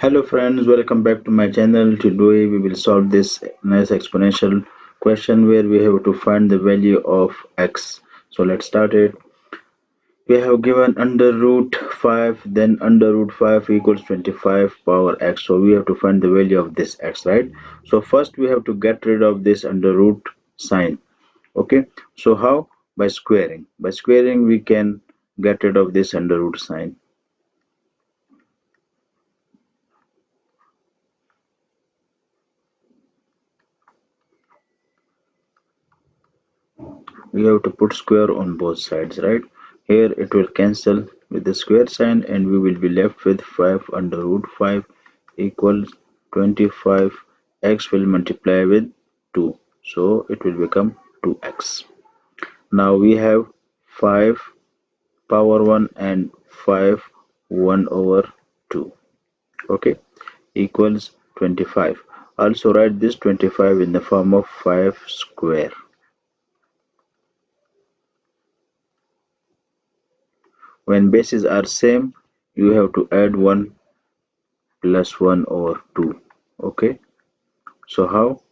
Hello friends, welcome back to my channel. Today we will solve this nice exponential question where we have to find the value of x. So let's start it. We have given under root 5, then under root 5 equals 25 power x. So we have to find the value of this x, right? So first we have to get rid of this under root sign. Okay, so how? By squaring. By squaring we can get rid of this under root sign. We have to put square on both sides, right? Here it will cancel with the square sign and we will be left with 5 under root 5 equals 25. X will multiply with 2, so it will become 2x. Now we have 5 power 1 and 5 1 over 2, okay, equals 25. Also write this 25 in the form of 5 square. When bases are same, you have to add 1 plus 1 over 2. Okay, so how?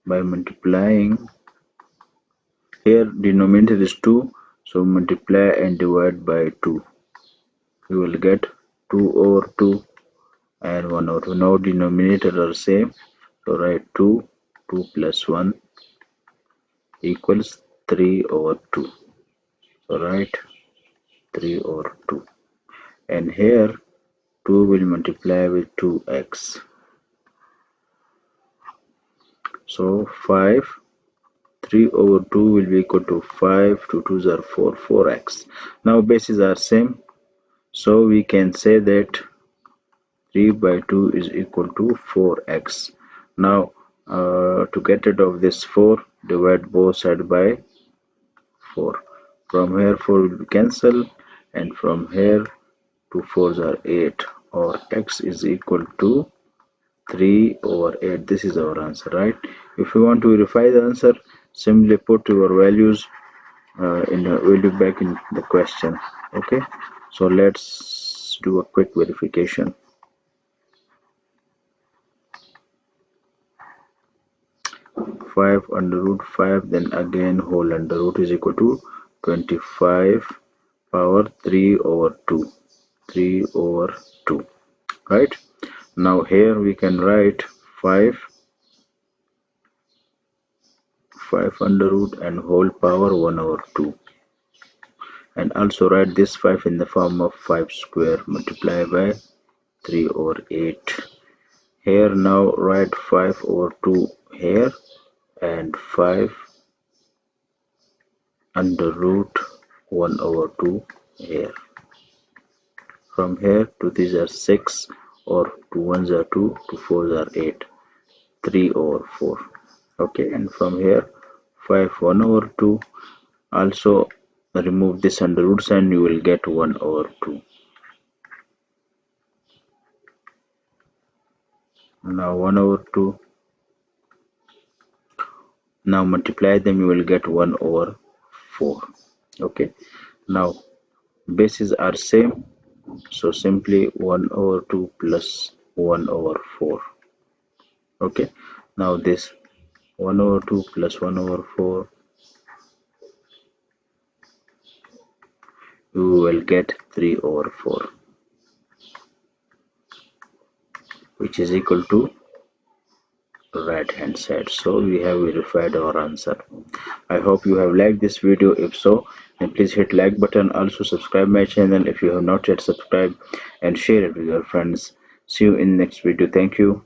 By multiplying. Here denominator is 2, so multiply and divide by 2. You will get 2 over 2 and 1 over 2. Now denominator are same, so write 2. 2 plus 1 equals 3 over 2. So write 3 over 2. And here 2 will multiply with 2x. So 5, 3 over 2 will be equal to 5, 2 2s are 4, 4x. Now bases are same, so we can say that 3 by 2 is equal to 4x. Now to get rid of this 4, divide both sides by 4. From here 4 will be cancelled, and from here 2 4s are 8, or x is equal to 3 over 8. This is our answer, right? If you want to verify the answer, simply put your values in the value back in the question. Okay, so let's do a quick verification. 5 under root 5, then again whole under root is equal to 25 power 3 over 2. 3 over 2, right? Now here we can write 5 under root and whole power 1 over 2, and also write this 5 in the form of 5 square multiplied by 3 over 8. Here now write 5 over 2 here and 5 under root 1 over 2 here. From here to these are 6, or 2 1s are 2, 2 4s are 8, 3 over 4. Okay, and from here 5 1 over 2. Also remove this under root sign, you will get 1 over 2. Now 1 over 2. Now multiply them, you will get 1 over 4. Okay, now bases are same, so simply 1 over 2 plus 1 over 4. Okay, now this 1 over 2 plus 1 over 4, you will get 3 over 4, which is equal to right hand side. So we have verified our answer. I hope you have liked this video. If so, then please hit like button. Also subscribe my channel if you have not yet subscribed, and share it with your friends. See you in next video. Thank you.